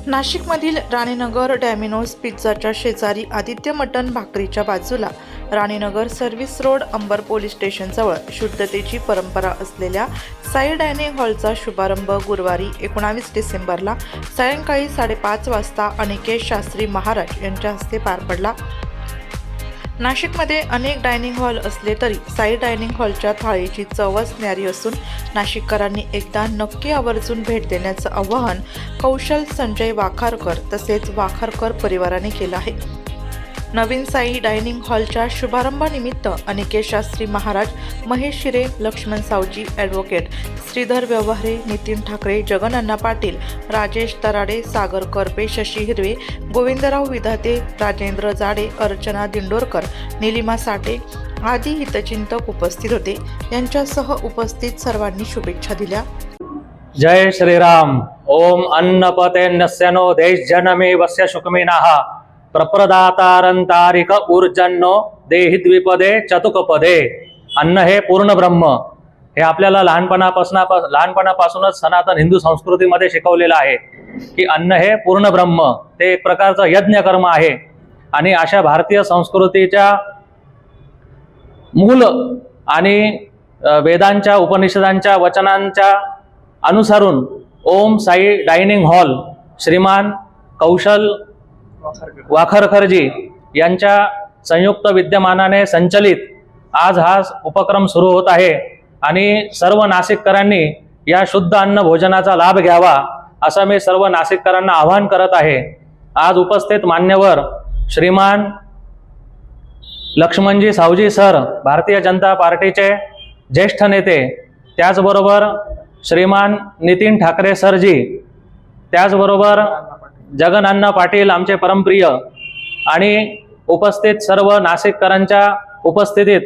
नाशिकमधील राणीनगर डॅमिनोज पिझ्झाच्या शेजारी आदित्य मटण भाकरीच्या बाजूला राणीनगर सर्व्हिस रोड अंबर पोलीस स्टेशनजवळ शुद्धतेची परंपरा असलेल्या साई डायनिंग हॉलचा शुभारंभ गुरुवारी 19 डिसेंबरला सायंकाळी 5:30 वाजता अनिकेत शास्त्री महाराज यांच्या हस्ते पार पडला। नाशिकमध्ये अनेक डायनिंग हॉल असले तरी साई डायनिंग हॉलच्या थाळीची चवच न्यारी असून नाशिककरांनी एकदा नक्की आवर्जून भेट देण्याचं आवाहन कौशल संजय वाखारकर तसेच वाखारकर परिवाराने केलं आहे। नवीन साई डायनिंग हॉलच्या शुभारंभानिमित्त अनिकेत शास्त्री महाराज, महेश शिरे, लक्ष्मण सावजी, ॲडव्होकेट श्रीधर व्यवहारे, नितीन ठाकरे, जगन पाटील, राजेश तराडे, सागर करपे, शशी हिरवे, गोविंदराव विधाते, राजेंद्र जाडे, अर्चना दिंडोरकर, निलिमा साठे आदी हितचिंतक उपस्थित होते। यांच्यासह उपस्थित सर्वांनी शुभेच्छा दिल्या। जय श्रीराम। ओम अन्नपतेन्यस्यनो देश जनमे वस्य शुकमिनाः प्रप्रदातारंतारिक ऊर्जन्नो देहि द्विपदे चतुकपदे। अन्न हे पूर्ण ब्रह्म हे आपल्याला लहानपणापासूनच सनातन हिंदू संस्कृतीमध्ये शिकवलेलं आहे की अन्न हे पूर्ण ब्रह्म, ते एक प्रकारचं यज्ञ कर्म आहे। आणि अशा भारतीय संस्कृतीच्या मूल आणि वेदांच्या उपनिषदांच्या वचनांच्या अनुसरून ओम साई डायनिंग हॉल श्रीमान कौशल वाखारकरजी यांच्या संयुक्त विद्यमानाने संचलित आज हा उपक्रम सुरू होत आहे आणि सर्व नाशिककरांनी या शुद्ध अन्न भोजनाचा लाभ घ्यावा असं मी सर्व नाशिककरांना आवाहन करत आहे। आज उपस्थित मान्यवर श्रीमान लक्ष्मणजी सावजी सर, भारतीय जनता पार्टीचे ज्येष्ठ नेते, त्याचबरोबर श्रीमान नितीन ठाकरे सरजी, त्याचबरोबर जगन पाटील आमचे परमप्रिय आणि उपस्थित सर्व नाशिककरांच्या उपस्थितीत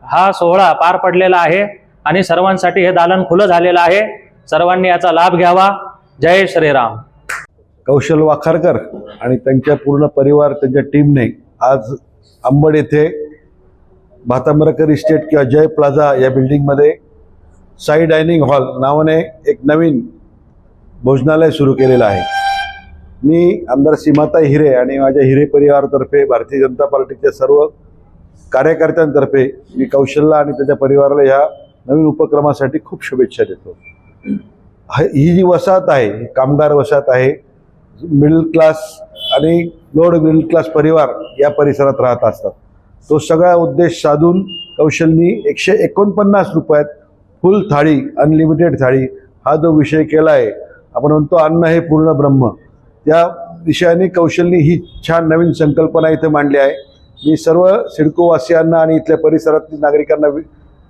हा सोहळा पार पडलेला आहे आणि सर्वांसाठी हे दालन खुलं झालेलं आहे। सर्वांनी याचा लाभ घ्यावा। जय श्रीराम। कौशल वाखारकर आणि त्यांच्या पूर्ण परिवार, त्यांच्या टीमने आज अंबड येथे भातांबरकर इस्टेट किंवा जय प्लाझा या बिल्डिंगमध्ये साई डायनिंग हॉल नावाने एक नवीन भोजनालय सुरू केलेलं आहे। मी आमदार सीमाताई हिरे आणि माझ्या हिरे परिवारातर्फे, भारतीय जनता पार्टीच्या सर्व कार्यकर्त्यांतर्फे मी कौशलला आणि त्याच्या परिवाराला ह्या नवीन उपक्रमासाठी खूप शुभेच्छा देतो। ही जी वसाहत आहे, कामगार वसाहत आहे, मिडल क्लास आणि लोअर मिडल क्लास परिवार या परिसरात राहत असतात। तो सगळा उद्देश साधून कौशलनी 149 रुपयात फुल थाळी, अनलिमिटेड थाळी हा जो विषय केला आहे, आपण म्हणतो अन्न हे पूर्ण ब्रह्म, त्या विषयाने कौशलनी ही छान नवीन संकल्पना इथे मांडली आहे। मी सर्व सिडकोवासियांना आणि इथल्या परिसरातील नागरिकांना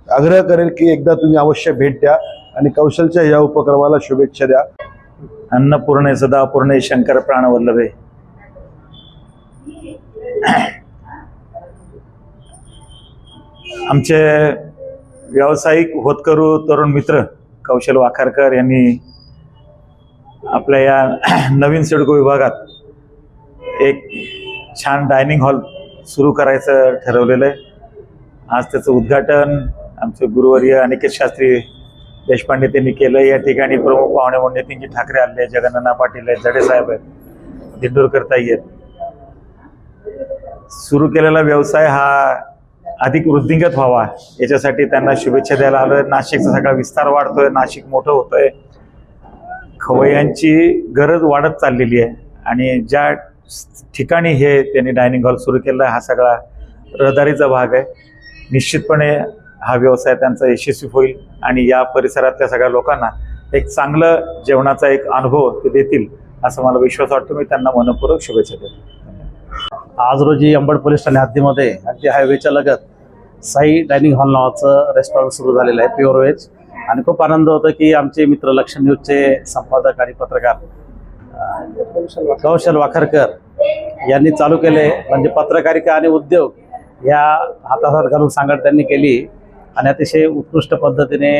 आग्रह करेल की एकदा तुम्ही अवश्य भेट द्या आणि कौशलच्या या उपक्रमाला शुभेच्छा द्या। अन्नपूर्णे सदा पूर्णे शंकर प्राणवल्लभे। आमचे व्यावसायिक होतकरू तरुण मित्र कौशल वाखारकर यांनी आपल्या या नवीन सिडको विभागात एक छान डायनिंग हॉल सुरू करायचं ठरवलेलं आहे। आज त्याचं उद्घाटन आमचे गुरुवर्य अनिकेत शास्त्री देशपांडे त्यांनी केलं। या ठिकाणी प्रमुख पाहुणे म्हणून नितीनजी ठाकरे आले, जगन पाटील आहेत, जडे साहेब आहेत, दिंडोरकर ताई आहेत। सुरू केलेला व्यवसाय हा अधिक वृद्धिंगत व्हावा याच्यासाठी त्यांना शुभेच्छा द्यायला आलोय। नाशिकचा सगळा विस्तार वाढतोय, नाशिक मोठं होतंय, खवय्यांची गरज वाढत चाललेली आहे आणि ज्या ठिकाणी हे त्यांनी डायनिंग हॉल सुरू केलं हा सगळा रहदारीचा भाग आहे। निश्चितपणे हा व्यवसाय त्यांचा यशस्वी होईल आणि या परिसरातल्या सगळ्या लोकांना एक चांगलं जेवणाचा एक अनुभव ते देतील असं मला विश्वास वाटतो। मी त्यांना मनपूर्वक शुभेच्छा देतो। आज रोजी अंबड पोलीस ठाणे हद्दीमध्ये अगदी हायवेच्या लगत साई डायनिंग हॉल नावाचं रेस्टॉरंट सुरू झालेलं आहे, प्युअर व्हेज। आणि खूप आनंद होतो की आमचे मित्र लक्ष्य न्यूजचे संपादक आणि पत्रकार कौशल वाखारकर यांनी चालू केले, म्हणजे पत्रकारिता आणि उद्योग या हाताहात घालून सांगड त्यांनी केली आणि अतिशय उत्कृष्ट पद्धतीने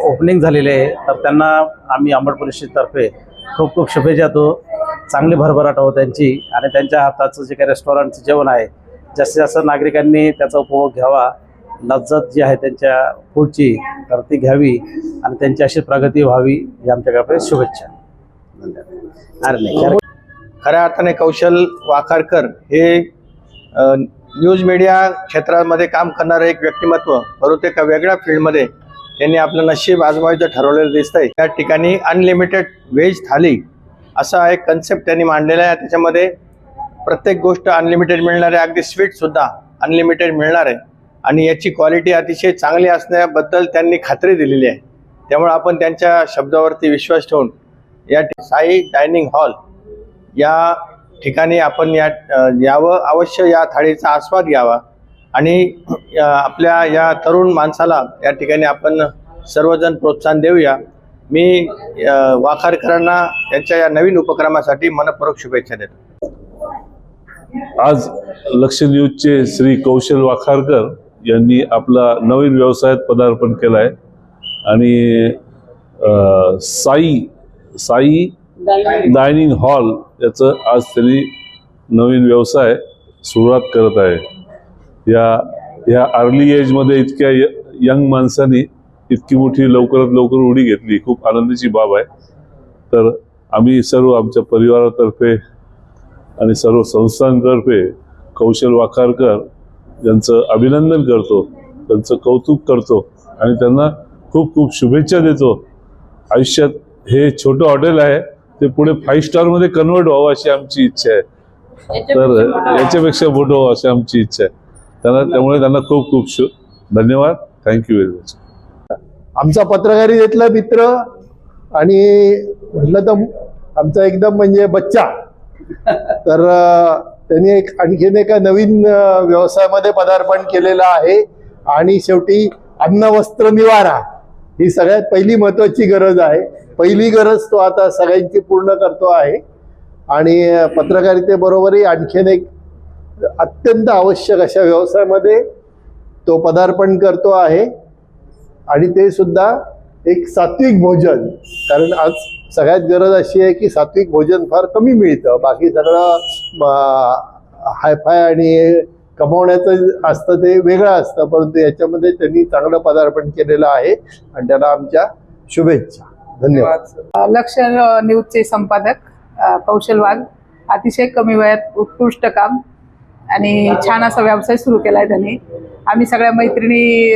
ओपनिंग झालेले आहे। तर त्यांना आम्ही अंबड पोलीसतर्फे खूप खूप शुभेच्छा देतो। चांगली भरभराट हो त्यांची आणि त्यांच्या हाताचं जे काही रेस्टॉरंटचं जेवण आहे जास्तीत जास्त नागरिकांनी त्याचा उपभोग घ्यावा, लज्जत जी आहे त्यांच्या फूडची तर ती घ्यावी आणि त्यांची अशी प्रगती व्हावी ही आमच्याकडे शुभेच्छा। धन्यवाद। खऱ्या अर्थाने कौशल वाखारकर हे न्यूज मीडिया क्षेत्रामध्ये काम करणारं एक व्यक्तिमत्व, परंतु एका वेगळ्या फील्डमध्ये त्यांनी आपलं नशीब आजमावायचं ठरवलेलं दिसतंय. त्या ठिकाणी अनलिमिटेड व्हेज थाली असा एक कन्सेप्ट त्यांनी मांडलेला आहे. त्याच्यामध्ये प्रत्येक गोष्ट अनलिमिटेड मिळणार आहे, अगदी स्वीटसुद्धा अनलिमिटेड मिळणार आहे आणि याची क्वालिटी अतिशय चांगली असण्याबद्दल त्यांनी खात्री दिलेली आहे. त्यामुळे आपण त्यांच्या शब्दावरती विश्वास ठेवून या साई डायनिंग हॉल या ठिकाणी आपण यावं, अवश्य या थाळीचा आस्वाद घ्यावा आणि आपल्या या तरुण माणसाला या ठिकाणी आपण सर्वजण प्रोत्साहन देऊया. मी वाखारकरांना त्यांच्या या नवीन उपक्रमासाठी मनपूर्वक शुभेच्छा देतो. आज लक्ष न्यूजचे श्री कौशल वाखारकर यांनी आपला नवीन व्यवसायात पदार्पण केलं आहे आणि साई डायनिंग हॉल याचं आज त्यांनी नवीन व्यवसाय सुरुवात करत आहे. या अर्ली एजमध्ये इतक्या यंग माणसांनी इतकी मोठी लवकरात लवकर उडी घेतली, खूप आनंदाची बाब आहे. तर आम्ही सर्व आमच्या परिवारातर्फे आणि सर्व संस्थांतर्फे कौशल वाखारकर यांचं अभिनंदन करतो, त्यांचं कौतुक करतो आणि त्यांना खूप खूप शुभेच्छा देतो. आयुष्यात हे छोटं हॉटेल आहे ते पुढे 5 स्टारमध्ये कन्वर्ट व्हावं अशी आमची इच्छा आहे. तर याच्यापेक्षा मोठं व्हावं अशी आमची इच्छा आहे. त्यामुळे त्यांना खूप खूप धन्यवाद. Thank you very much. आमचा पत्रकारितेतला मित्र आणि म्हटलं तर आमचा एकदम म्हणजे बच्चा, तर त्यांनी आणखीन एका नवीन व्यवसायामध्ये पदार्पण केलेलं आहे आणि शेवटी अन्न वस्त्र निवारा ही सगळ्यात पहिली महत्वाची गरज आहे. पहिली गरज तो आता सगळ्यांची पूर्ण करतो आहे आणि पत्रकारितेबरोबरही आणखीन एक अत्यंत आवश्यक अशा व्यवसायामध्ये तो पदार्पण करतो आहे आणि ते सुद्धा एक सात्विक भोजन. कारण आज सगळ्यात गरज अशी आहे की सात्विक भोजन फार कमी मिळतं, बाकी सगळं हायफाय आणि कमवण्याचं असतं ते वेगळं असतं, परंतु याच्यामध्ये त्यांनी चांगलं पदार्पण केलेलं आहे आणि त्याला आमच्या शुभेच्छा. धन्यवाद. लक्ष न्यूजचे संपादक कौशल वाघ, अतिशय कमी वयात उत्कृष्ट काम आणि छान असा व्यवसाय सुरू केलाय त्यांनी. आम्ही सगळ्या मैत्रिणी,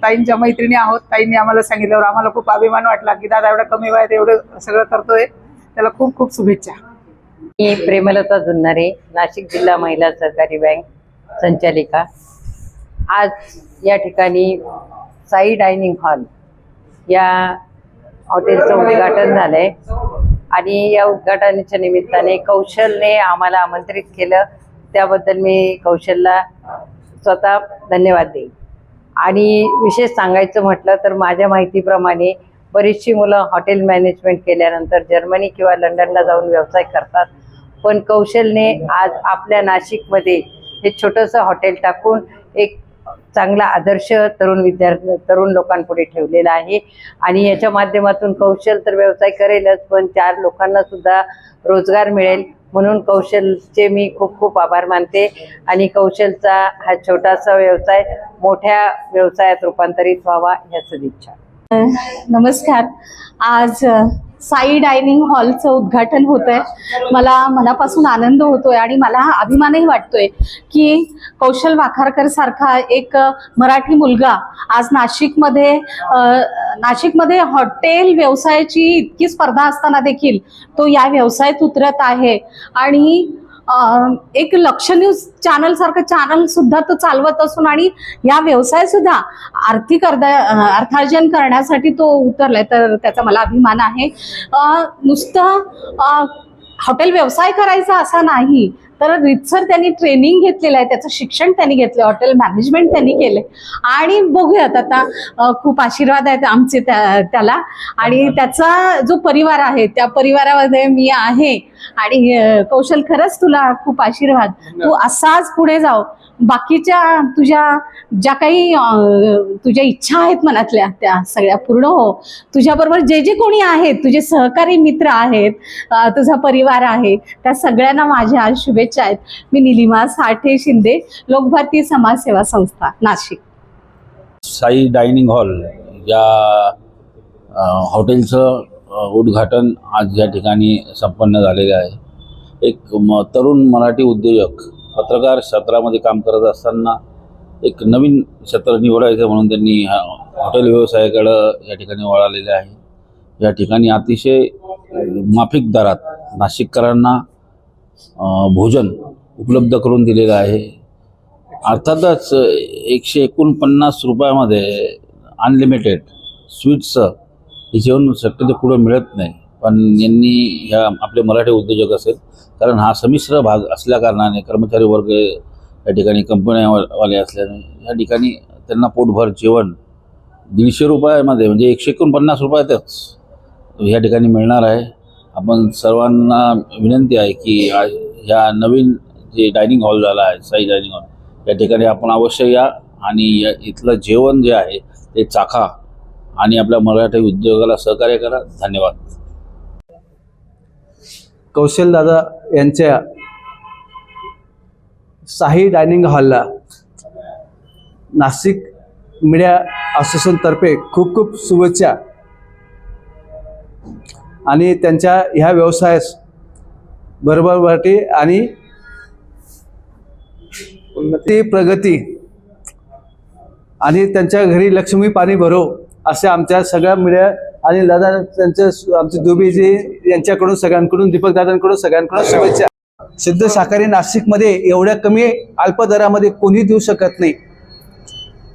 ताईंच्या मैत्रिणी आहोत. ताईंनी आम्हाला सांगितल्यावर आम्हाला खूप अभिमान वाटला की दादा एवढ्या कमी वयात एवढं सगळं करतोय, त्याला खूप खूप शुभेच्छा. मी प्रेमलता जुन्नारे, नाशिक जिल्हा महिला सहकारी बँक संचालिका. आज या ठिकाणी साई डायनिंग हॉल या हॉटेलचं उद्घाटन झालंय आणि या उद्घाटनाच्या निमित्ताने कौशलने आम्हाला आमंत्रित केलं, त्याबद्दल मी कौशलला स्वतः धन्यवाद देईन. आणि विशेष सांगायचं म्हटलं तर माझ्या माहितीप्रमाणे बरीचशी मुलं हॉटेल मॅनेजमेंट केल्यानंतर जर्मनी किंवा लंडनला जाऊन व्यवसाय करतात, पण कौशलने आज आपल्या नाशिकमध्ये हे छोटंसं हॉटेल टाकून एक चांगला आदर्श तरुण लोकांपुढे ठेवलेला आहे आणि याच्या माध्यमातून कौशल तर व्यवसाय करेलच, पण 4 लोकांना सुद्धा रोजगार मिळेल. म्हणून कौशलचे मी खूप खूप आभार मानते आणि कौशलचा हा छोटासा व्यवसाय मोठ्या व्यवसायात रूपांतरित व्हावा या सदिच्छा. नमस्कार. आज साई डायनिंग हॉलचं उद्घाटन होत आहे. मला मनापासून आनंद होतोय आणि मला हा अभिमानही वाटतोय की कौशल वाखारकर सारखा एक मराठी मुलगा आज नाशिकमध्ये हॉटेल व्यवसायाची इतकी स्पर्धा असताना देखील तो या व्यवसायात उतरत आहे आणि एक लक्ष न्यूज चॅनल सारखं चॅनल सुद्धा तो चालवत असून आणि या व्यवसाय सुद्धा अर्थार्जन करण्यासाठी तो उतरलाय, तर त्याचा मला अभिमान आहे. नुसतं हॉटेल व्यवसाय करायचा असा नाही, तर रितसर त्यांनी ट्रेनिंग घेतलेलं आहे, त्याचं शिक्षण त्यांनी घेतलं, हॉटेल मॅनेजमेंट त्यांनी केलंय आणि बघूयात आता खूप आशीर्वाद आहेत आमचे त्याला आणि त्याचा जो परिवार आहे त्या परिवारामध्ये मी आहे आणि कौशल खरंच तुला खूप आशीर्वाद. तू असाच पुढे जाऊ, बाकीच्या तुझ्या ज्या काही तुझ्या इच्छा आहेत मनातल्या त्या सगळ्या पूर्ण हो. तुझ्याबरोबर जे कोणी आहेत, तुझे सहकारी मित्र आहेत, तुझा परिवार आहे, त्या सगळ्यांना माझ्या शुभेच्छा आहेत. मी निलिमा साठे शिंदे, लोकभारती समाजसेवा संस्था, नाशिक. साई डायनिंग हॉल या हॉटेलचं उद्घाटन आज या ठिकाणी संपन्न झालेलं आहे. एक तरुण मराठी उद्योजक पत्रकार क्षेत्रामध्ये काम करत असताना एक नवीन क्षेत्र निवडायचं म्हणून त्यांनी हॉटेल व्यवसायाकडं या ठिकाणी वळालेले आहे. या ठिकाणी अतिशय माफिक दरात नाशिककरांना भोजन उपलब्ध करून दिलेलं आहे. अर्थातच 149 रुपयामध्ये अनलिमिटेड स्वीट्सचं हे जेवण शक्यतो पुढं मिळत नाही. पण यांनी ह्या आपले मराठी उद्योजक असेल, कारण हा संमिश्र भाग असल्याकारणाने कर्मचारी वर्ग या ठिकाणी कंपन्यावाले असल्याने या ठिकाणी त्यांना पोटभर जेवण 150 रुपयामध्ये म्हणजे 149 रुपयातच या ठिकाणी मिळणार आहे. आपण सर्वांना विनंती आहे की ह्या नवीन जे डायनिंग हॉल झाला आहे साई डायनिंग हॉल या ठिकाणी आपण अवश्य या आणि इथलं जेवण जे आहे ते चाखा आणि आपल्या मराठी उद्योगाला सहकार्य करा. धन्यवाद. कौशलदादा यांच्या साई डायनिंग हॉलला नाशिक मीडिया असोसिएशनतर्फे खूप खूप शुभेच्छा आणि त्यांच्या ह्या व्यवसायास भरभराटी आणि उन्नती प्रगती आणि त्यांच्या घरी लक्ष्मी पाणी भरो असे आमच्या सगळ्या मीडिया आणि दादा त्यांच्या आमचे दुबेजी यांच्याकडून सगळ्यांकडून दीपक दादांकडून सगळ्यांकडून शुभेच्छा. सिद्ध शाकाहारी नाशिकमध्ये एवढ्या कमी अल्प दरामध्ये कोणी देऊ शकत नाही.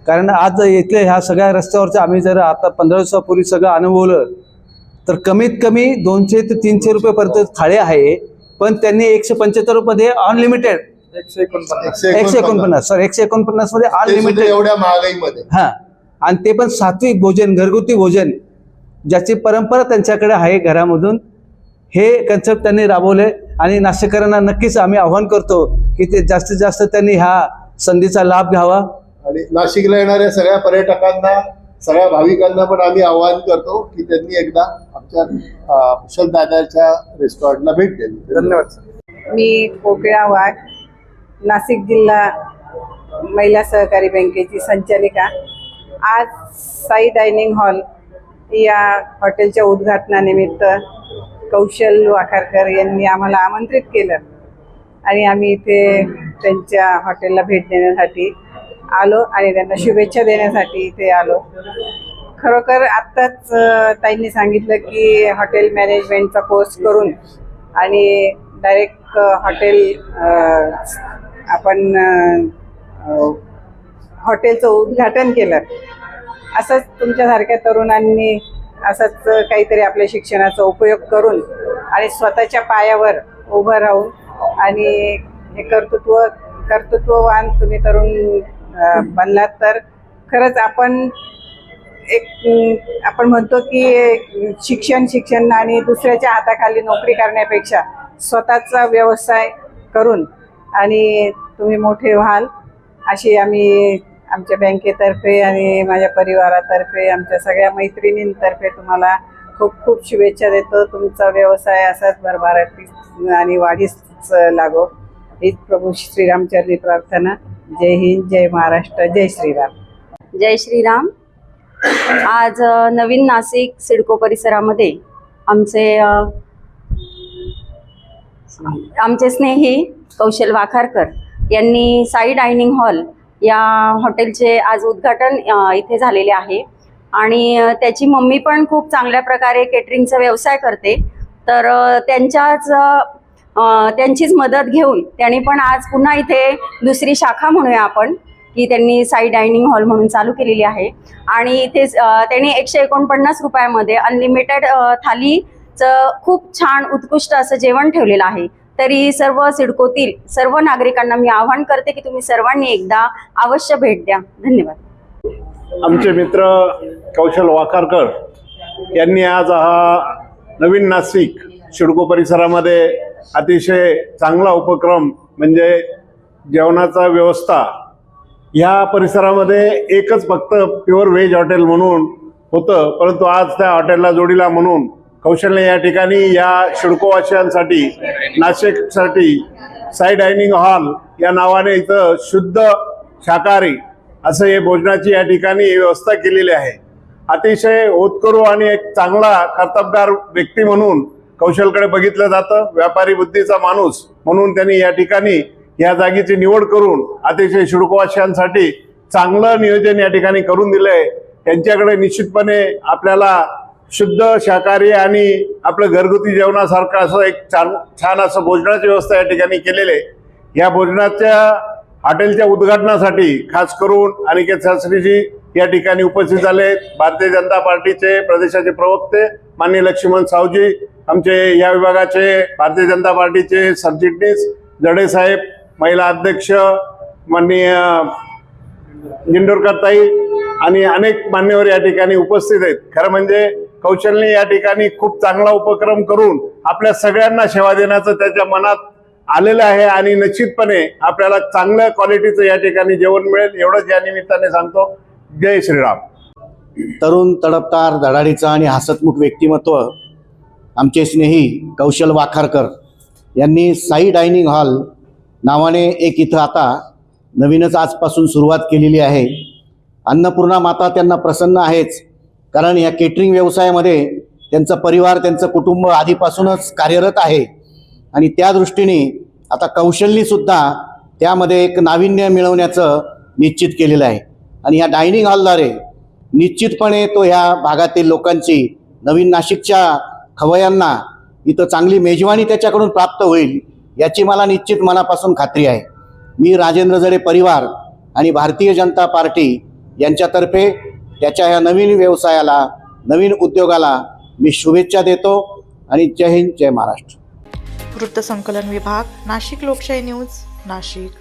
कारण आज इथले ह्या सगळ्या रस्त्यावरचं आम्ही जर आता 15 दिवसापूर्वी सगळं अनुभवलं तर कमीत कमी 200 ते 300 रुपयेपर्यंत थाळी आहे. पण त्यांनी 175 रुपये अनलिमिटेड 149 मध्ये अनलिमिटेड एवढ्या महागाईमध्ये हा आणि ते पण सात्विक भोजन घरगुती भोजन ज्याची परंपरा त्यांच्याकडे आहे घरामधून हे कन्सेप्ट त्यांनी राबवले. आणि नाशिककरांना नक्कीच आम्ही आव्हान करतो की ते जास्तीत जास्त त्यांनी ह्या संधीचा लाभ घ्यावा. आणि नाशिकला येणाऱ्या सगळ्या पर्यटकांना सगळ्या भाविकांना पण आम्ही आवाहन करतो की त्यांनी एकदा आमच्या कुशल दादाच्या रेस्टॉरंटला भेट द्यावी. धन्यवाद. मी कोकिळा वाघ, नाशिक जिल्हा महिला सहकारी बँकेची संचालिका. आज साई डायनिंग हॉल या हॉटेलच्या उद्घाटनानिमित्त कौशल वाखारकर यांनी आम्हाला आमंत्रित केलं आणि आम्ही इथे त्यांच्या हॉटेलला भेट देण्यासाठी आलो आणि त्यांना शुभेच्छा देण्यासाठी इथे आलो. खरोखर आत्ताच ताईंनी सांगितलं की हॉटेल मॅनेजमेंटचा कोर्स करून आणि डायरेक्ट हॉटेल आपण हॉटेलचं उद्घाटन केलं. असंच तुमच्यासारख्या तरुणांनी असंच काहीतरी आपल्या शिक्षणाचा उपयोग करून आणि स्वतःच्या पायावर उभं राहून आणि हे कर्तृत्ववान तुम्ही तरुण बनलात तर खरंच आपण म्हणतो की शिक्षण आणि दुसऱ्याच्या हाताखाली नोकरी करण्यापेक्षा स्वतःचा व्यवसाय करून आणि तुम्ही मोठे व्हाल अशी आम्ही आमच्या बँकेतर्फे आणि माझ्या परिवारातर्फे आमच्या सगळ्या मैत्रिणींतर्फे तुम्हाला खूप खूप शुभेच्छा देतो. तुमचा व्यवसाय असाच भरभराटी आणि वाढीस लागो हीच प्रभू श्रीरामचरणी प्रार्थना. जय हिंद, जय महाराष्ट्र, जय श्रीराम. जय श्रीराम. आज नवीन नाशिक सिडको परिसरामध्ये आमचे स्नेही कौशल वाखारकर यांनी साई डायनिंग हॉल या हॉटेलचे आज उद्घाटन इथे झालेले आहे आणि त्याची मम्मी पण खूप चांगल्या प्रकारे केटरिंगचा व्यवसाय करते. तर त्यांचीच मदत घेऊन त्यांनी पण आज पुन्हा इथे दुसरी शाखा म्हणूया आपण की त्यांनी साई डायनिंग हॉल म्हणून चालू केलेली आहे आणि इथे त्यांनी 149 रुपयामध्ये अनलिमिटेड थालीचं खूप छान उत्कृष्ट असं जेवण ठेवलेलं आहे. तरी सर्व सिडकोतील सर्व नागरिकांना मी आवाहन करते की तुम्ही सर्वांनी एकदा अवश्य भेट द्या. धन्यवाद. आमचे मित्र कौशल वाखारकर यांनी आज हा नवीन नाशिक सिडको परिसरामध्ये अतिशय चांगला उपक्रम म्हणजे जेवणाचा व्यवस्था ह्या परिसरामध्ये एकच फक्त प्युअर व्हेज हॉटेल म्हणून होतं, परंतु आज त्या हॉटेलला जोडीला म्हणून कौशलने या ठिकाणी या सिडकोवासियांसाठी नाशिकसाठी साई डायनिंग हॉल या नावाने इथं शुद्ध शाकाहारी असं हे भोजनाची या ठिकाणी व्यवस्था केलेली आहे. अतिशय होतकरू आणि एक चांगला कर्तबगार व्यक्ती म्हणून कौशलकडे बघितलं जातं. व्यापारी बुद्धीचा माणूस म्हणून त्यांनी या ठिकाणी या जागेची निवड करून अतिशय सिडकोवासियांसाठी चांगलं नियोजन या ठिकाणी करून दिलंय. त्यांच्याकडे निश्चितपणे आपल्याला शुद्ध शाकाहारी आणि आपलं घरगुती जेवणासारखं असं एक छान असं भोजनाची व्यवस्था या ठिकाणी केलेली आहे. या भोजनाच्या हॉटेलच्या उद्घाटनासाठी खास करून अनिकेत शास्त्रीजी या ठिकाणी उपस्थित झाले. भारतीय जनता पार्टीचे प्रदेशाचे प्रवक्ते माननीय लक्ष्मण सावजी, आमचे या विभागाचे भारतीय जनता पार्टीचे सरचिटणीस जडे साहेब, महिला अध्यक्ष माननीय जिंडोरकर ताई आणि अनेक मान्यवर या ठिकाणी उपस्थित आहेत. खरं म्हणजे कौशलने या ठिकाणी खूप चांगला उपक्रम करून आपल्या सगळ्यांना सेवा देण्याचं त्याच्या मनात आलेलं आहे आणि निश्चितपणे आपल्याला चांगल्या क्वालिटीचं या ठिकाणी जेवण मिळेल एवढंच या निमित्ताने सांगतो. जय श्रीराम. तरुण, तडफदार, धडाडीचं आणि हसतमुख व्यक्तिमत्व आमचे स्नेही कौशल वाखारकर यांनी साई डायनिंग हॉल नावाने एक इथं आता नवीनच आजपासून सुरुवात केलेली आहे. अन्नपूर्णा माता त्यांना प्रसन्न आहेच, कारण या केटरिंग व्यवसायामध्ये त्यांचा परिवार, त्यांचं कुटुंब आधीपासूनच कार्यरत आहे आणि त्या दृष्टीने आता कौशल्यसुद्धा त्यामध्ये एक नाविन्य मिळवण्याचं निश्चित केलेलं आहे. आणि ह्या डायनिंग हॉलद्वारे निश्चितपणे तो ह्या भागातील लोकांची, नवीन नाशिकच्या खवय्यांना इथं चांगली मेजवानी त्याच्याकडून प्राप्त होईल याची मला निश्चित मनापासून खात्री आहे. मी राजेंद्र जडे परिवार आणि भारतीय जनता पार्टी यांच्यातर्फे त्याच्या ह्या नवीन व्यवसायाला, नवीन उद्योगाला मी शुभेच्छा देतो आणि जय हिंद, जय महाराष्ट्र. वृत्तसंकलन विभाग, नाशिक लोकशाही न्यूज, नाशिक.